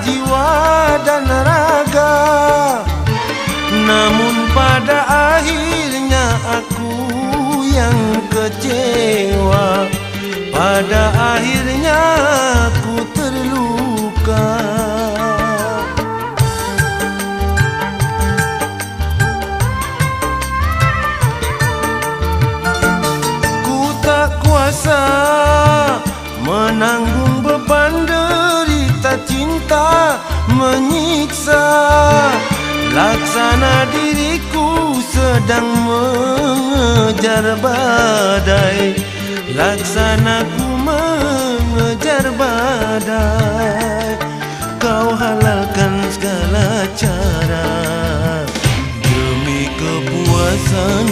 jiwa dan raga. Namun pada akhirnya aku yang kecewa. Pada akhirnya aku terluka. Ku tak kuasa menanggung beban derita cinta menyiksa. Laksana diriku sedang mengejar badai. Laksanaku mengejar badai. Kau halalkan segala cara demi kepuasan